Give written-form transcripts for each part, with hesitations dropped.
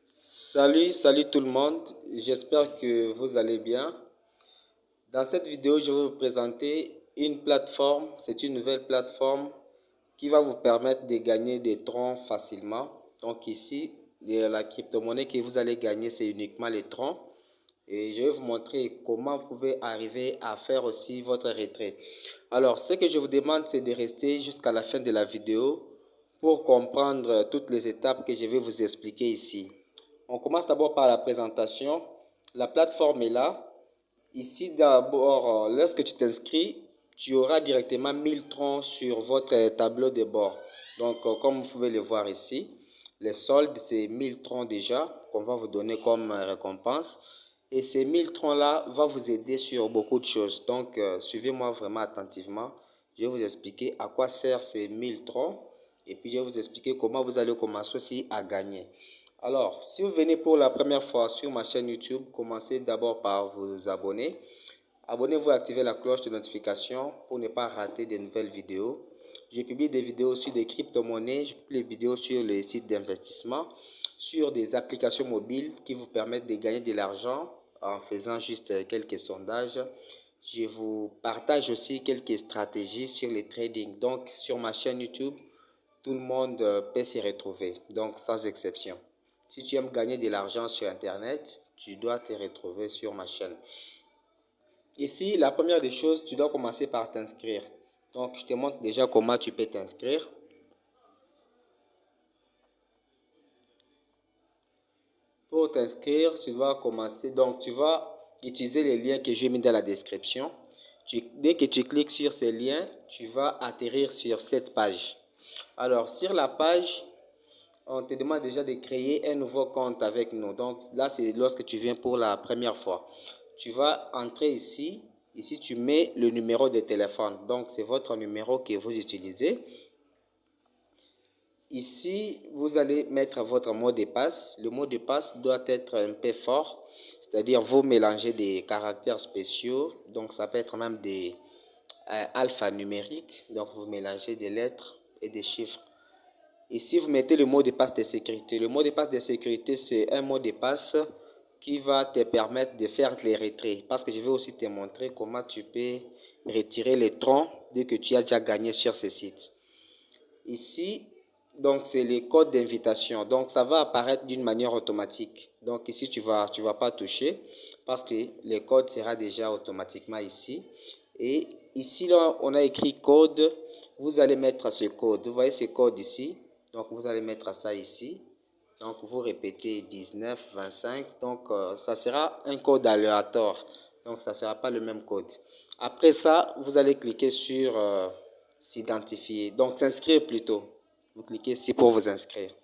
Salut tout le monde, j'espère que vous allez bien. Dans cette vidéo, je vais vous présenter une plateforme, c'est une nouvelle plateforme qui va vous permettre de gagner des troncs facilement. Donc ici, la crypto-monnaie que vous allez gagner, c'est uniquement les troncs. Et je vais vous montrer comment vous pouvez arriver à faire aussi votre retrait. Alors, ce que je vous demande, c'est de rester jusqu'à la fin de la vidéo pour comprendre toutes les étapes que je vais vous expliquer ici. On commence d'abord par la présentation. La plateforme est là. Ici, d'abord, lorsque tu t'inscris, tu auras directement 1000 troncs sur votre tableau de bord. Donc, comme vous pouvez le voir ici, les soldes, c'est 1000 troncs déjà qu'on va vous donner comme récompense. Et ces 1000 troncs-là vont vous aider sur beaucoup de choses. Donc, suivez-moi vraiment attentivement. Je vais vous expliquer à quoi servent ces 1000 troncs. Et puis, je vais vous expliquer comment vous allez commencer aussi à gagner. Alors, si vous venez pour la première fois sur ma chaîne YouTube, commencez d'abord par vous abonner. Abonnez-vous et activez la cloche de notification pour ne pas rater de nouvelles vidéos. Je publie des vidéos sur des crypto-monnaies, je publie des vidéos sur les sites d'investissement, sur des applications mobiles qui vous permettent de gagner de l'argent en faisant juste quelques sondages. Je vous partage aussi quelques stratégies sur les trading. Donc, sur ma chaîne YouTube, tout le monde peut s'y retrouver, donc sans exception. Si tu aimes gagner de l'argent sur Internet, tu dois te retrouver sur ma chaîne. Ici, la première des choses, tu dois commencer par t'inscrire. Donc, je te montre déjà comment tu peux t'inscrire. Pour t'inscrire, tu vas commencer. Donc, tu vas utiliser les liens que j'ai mis dans la description. Dès que tu cliques sur ces liens, tu vas atterrir sur cette page. Alors, sur la page, on te demande déjà de créer un nouveau compte avec nous. Donc là, c'est lorsque tu viens pour la première fois. Tu vas entrer ici. Ici, tu mets le numéro de téléphone. Donc, c'est votre numéro que vous utilisez. Ici, vous allez mettre votre mot de passe. Le mot de passe doit être un peu fort. C'est-à-dire, vous mélangez des caractères spéciaux. Donc, ça peut être même des alphanumériques. Donc, vous mélangez des lettres et des chiffres. Ici, vous mettez le mot de passe de sécurité. Le mot de passe de sécurité, c'est un mot de passe qui va te permettre de faire les retraits. Parce que je vais aussi te montrer comment tu peux retirer les troncs dès que tu as déjà gagné sur ce site. Ici, donc c'est les codes d'invitation. Donc ça va apparaître d'une manière automatique. Donc ici, tu vas pas toucher parce que le code sera déjà automatiquement ici. Et ici, là, on a écrit code. Vous allez mettre ce code. Vous voyez ce code ici. Donc, vous allez mettre ça ici. Donc, vous répétez 19, 25. Donc, ça sera un code aléatoire. Donc, ça ne sera pas le même code. Après ça, vous allez cliquer sur s'identifier. Donc, s'inscrire plutôt. Vous cliquez ici pour vous inscrire.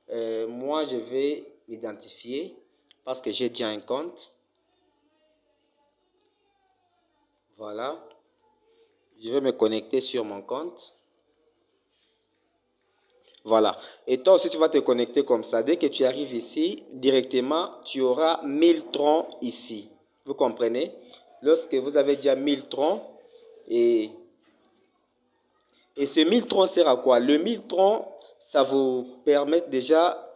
Moi, je vais m'identifier parce que j'ai déjà un compte. Voilà. Je vais me connecter sur mon compte. Voilà. Et toi aussi, tu vas te connecter comme ça. Dès que tu arrives ici, directement, tu auras 1000 troncs ici. Vous comprenez? Lorsque vous avez déjà 1000 troncs, et ces 1000 troncs sert à quoi? Le 1000 troncs, ça vous permet déjà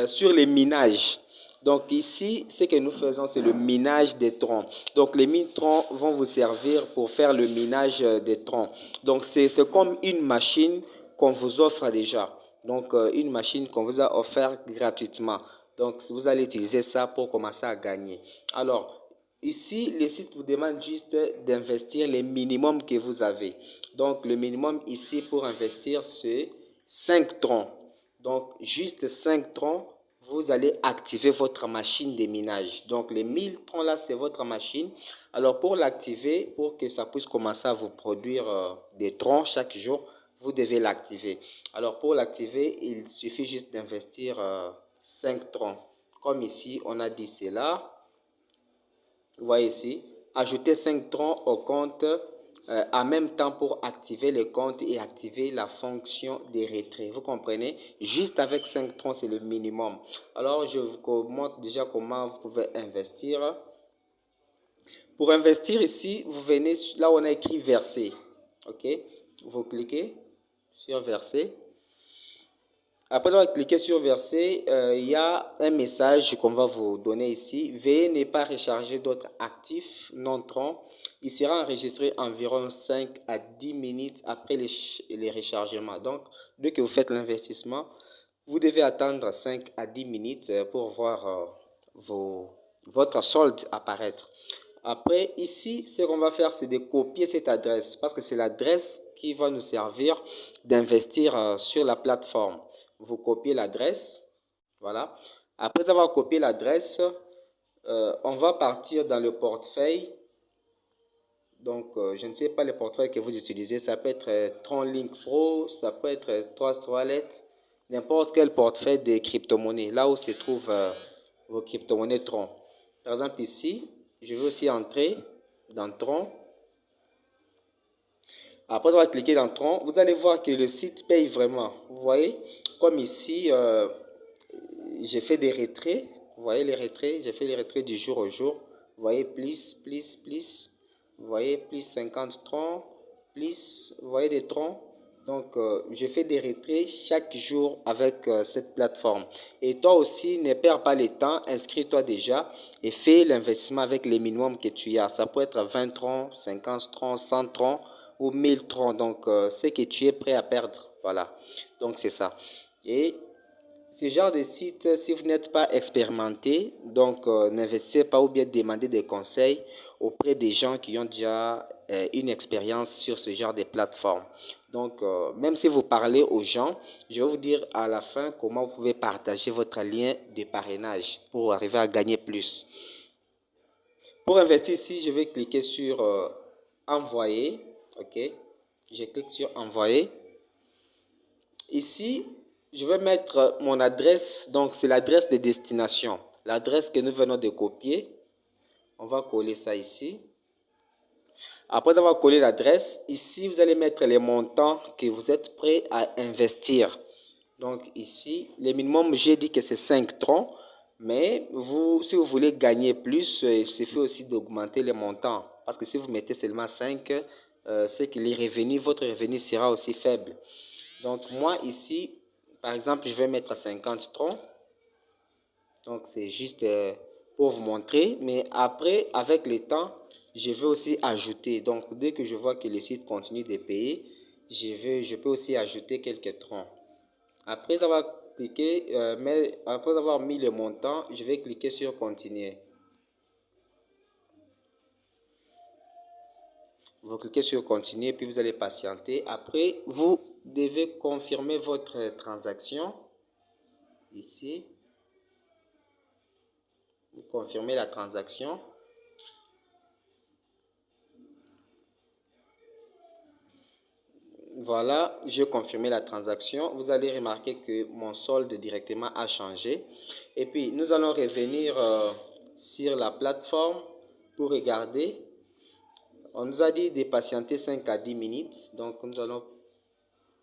sur les minages. Donc ici, ce que nous faisons, c'est le minage des troncs. Donc les 1000 troncs vont vous servir pour faire le minage des troncs. Donc c'est comme une machine qu'on vous offre déjà. Donc une machine qu'on vous a offert gratuitement. Donc vous allez utiliser ça pour commencer à gagner. Alors ici, le site vous demande juste d'investir les minimums que vous avez. Donc le minimum ici pour investir, c'est 5 troncs. Donc juste 5 troncs, vous allez activer votre machine de minage. Donc les 1000 troncs là, c'est votre machine. Alors pour l'activer, pour que ça puisse commencer à vous produire des troncs chaque jour, vous devez l'activer. Alors pour l'activer, il suffit juste d'investir 5 troncs. Comme ici, on a dit cela. Vous voyez ici, ajouter 5 troncs au compte en même temps pour activer le compte et activer la fonction des retraits. Vous comprenez? Juste avec 5 troncs, c'est le minimum. Alors, je vous montre déjà comment vous pouvez investir. Pour investir ici, vous venez là où on a écrit verser. OK? Vous cliquez sur verser. Après avoir cliqué sur verser, il y a un message qu'on va vous donner ici. Veuillez ne pas recharger d'autres actifs non Tron. Il sera enregistré environ 5 à 10 minutes après les rechargements. Donc, dès que vous faites l'investissement, vous devez attendre 5 à 10 minutes pour voir votre solde apparaître. Après, ici, ce qu'on va faire, c'est de copier cette adresse parce que c'est l'adresse qui va nous servir d'investir sur la plateforme. Vous copiez l'adresse, voilà. Après avoir copié l'adresse, on va partir dans le portefeuille. Donc, je ne sais pas le portefeuille que vous utilisez. Ça peut être TronLink Pro, ça peut être Trust Wallet, n'importe quel portefeuille de crypto-monnaies, là où se trouvent vos crypto-monnaies Tron. Par exemple, ici, je vais aussi entrer dans Tron. Après avoir cliqué dans Tron, vous allez voir que le site paye vraiment. Vous voyez, comme ici, j'ai fait des retraits. Vous voyez les retraits, j'ai fait les retraits du jour au jour. Vous voyez, plus. Vous voyez, plus 50 troncs, plus, vous voyez des troncs. Donc, je fais des retraits chaque jour avec cette plateforme. Et toi aussi, ne perds pas le temps, inscris-toi déjà et fais l'investissement avec les minimums que tu as. Ça peut être 20 troncs, 50 troncs, 100 troncs ou 1000 troncs. Donc, c'est que tu es prêt à perdre. Voilà. Donc, c'est ça. Et ce genre de site, si vous n'êtes pas expérimenté, donc n'investissez pas ou bien demandez des conseils auprès des gens qui ont déjà une expérience sur ce genre de plateforme. Donc, même si vous parlez aux gens, je vais vous dire à la fin comment vous pouvez partager votre lien de parrainage pour arriver à gagner plus. Pour investir ici, je vais cliquer sur envoyer. OK. Je clique sur envoyer. Ici, je vais mettre mon adresse, donc c'est l'adresse de destination, l'adresse que nous venons de copier. On va coller ça ici. Après avoir collé l'adresse, ici, vous allez mettre les montants que vous êtes prêt à investir. Donc ici, le minimum, j'ai dit que c'est 5 troncs, mais vous, si vous voulez gagner plus, il suffit aussi d'augmenter les montants. Parce que si vous mettez seulement 5, c'est que les revenus, votre revenu sera aussi faible. Donc moi ici, par exemple, je vais mettre 50 troncs. Donc c'est juste pour vous montrer. Mais après, avec le temps, je vais aussi ajouter. Donc dès que je vois que le site continue de payer, je peux aussi ajouter quelques troncs. Après avoir cliqué, après avoir mis le montant, je vais cliquer sur continuer. Vous cliquez sur continuer, puis vous allez patienter. Après, vous devez confirmer votre transaction. Ici, vous confirmez la transaction. Voilà, j'ai confirmé la transaction. Vous allez remarquer que mon solde directement a changé. Et puis, nous allons revenir sur la plateforme pour regarder. On nous a dit de patienter 5 à 10 minutes. Donc, nous allons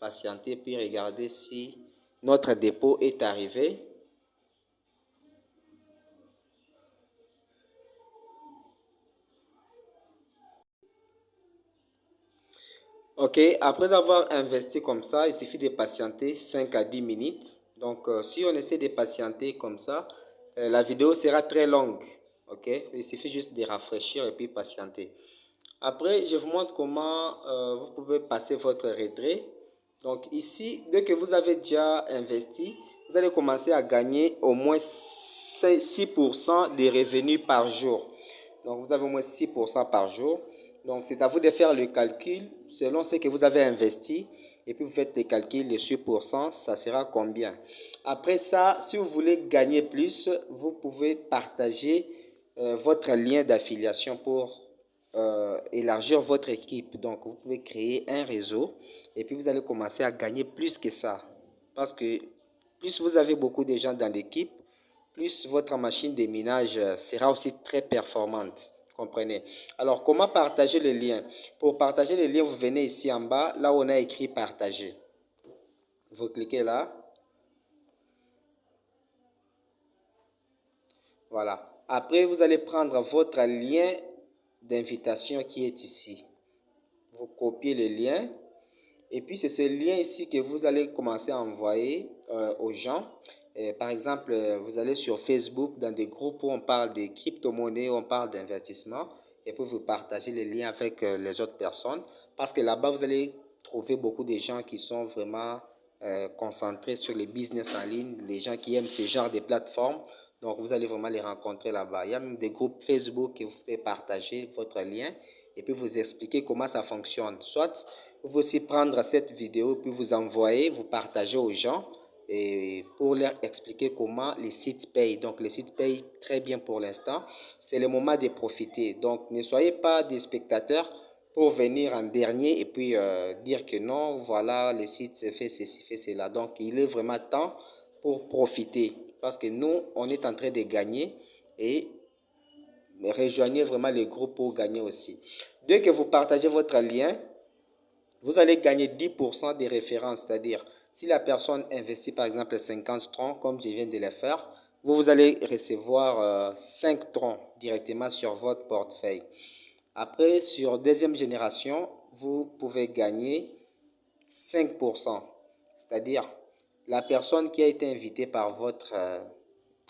patienter puis regarder si notre dépôt est arrivé. Ok, après avoir investi comme ça, il suffit de patienter 5 à 10 minutes. Donc, si on essaie de patienter comme ça, la vidéo sera très longue. Ok, il suffit juste de rafraîchir et puis patienter. Après, je vous montre comment vous pouvez passer votre retrait. Donc ici, dès que vous avez déjà investi, vous allez commencer à gagner au moins 6% des revenus par jour. Donc vous avez au moins 6% par jour. Donc c'est à vous de faire le calcul selon ce que vous avez investi. Et puis vous faites les calculs, les 6%, ça sera combien? Après ça, si vous voulez gagner plus, vous pouvez partager votre lien d'affiliation pour élargir votre équipe. Donc, vous pouvez créer un réseau et puis vous allez commencer à gagner plus que ça. Parce que plus vous avez beaucoup de gens dans l'équipe, plus votre machine de minage sera aussi très performante. Comprenez? Alors, comment partager le lien? Pour partager le lien, vous venez ici en bas, là où on a écrit partager. Vous cliquez là. Voilà. Après, vous allez prendre votre lien d'invitation qui est ici. Vous copiez le lien Et puis, c'est ce lien ici que vous allez commencer à envoyer aux gens. Par exemple, vous allez sur Facebook dans des groupes où on parle des crypto-monnaies, où on parle d'investissement, et puis vous partagez les liens avec les autres personnes. Parce que là-bas, vous allez trouver beaucoup de gens qui sont vraiment concentrés sur les business en ligne, les gens qui aiment ce genre de plateformes. Donc, vous allez vraiment les rencontrer là-bas. Il y a même des groupes Facebook que vous pouvez partager votre lien et puis vous expliquer comment ça fonctionne. Soit vous pouvez aussi prendre cette vidéo puis vous envoyer, vous partager aux gens et pour leur expliquer comment les sites payent. Donc, les sites payent très bien pour l'instant. C'est le moment de profiter. Donc, ne soyez pas des spectateurs pour venir en dernier et puis dire que non, voilà, le site fait ceci, fait cela. Donc, il est vraiment temps pour profiter parce que nous, on est en train de gagner et rejoignez vraiment les groupes pour gagner aussi. Dès que vous partagez votre lien, vous allez gagner 10% des références, c'est-à-dire si la personne investit par exemple 50 troncs, comme je viens de le faire, vous allez recevoir 5 troncs directement sur votre portefeuille. Après, sur deuxième génération, vous pouvez gagner 5%, c'est-à-dire la personne qui a été invitée par votre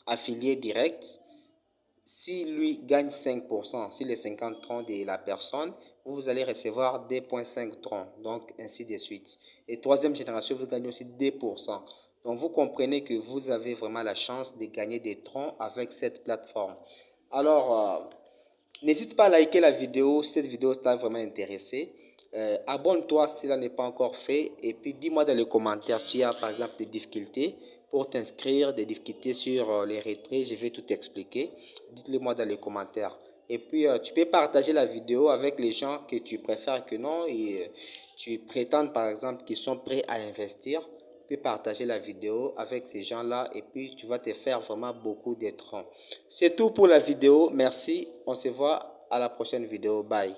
affilié direct, si lui gagne 5%, si les 50 troncs de la personne, vous allez recevoir 2,5 troncs, donc ainsi de suite. Et troisième génération, vous gagnez aussi 2%. Donc vous comprenez que vous avez vraiment la chance de gagner des troncs avec cette plateforme. Alors, n'hésite pas à liker la vidéo si cette vidéo t'a vraiment intéressé. Abonne-toi si cela n'est pas encore fait. Et puis dis-moi dans les commentaires s'il y a par exemple des difficultés pour t'inscrire, des difficultés sur les retraits. Je vais tout expliquer. Dites-le moi dans les commentaires. Et puis tu peux partager la vidéo avec les gens que tu préfères que non. Et tu prétends par exemple qu'ils sont prêts à investir. Tu peux partager la vidéo avec ces gens-là et puis tu vas te faire vraiment beaucoup de troncs. C'est tout pour la vidéo. Merci. On se voit à la prochaine vidéo. Bye.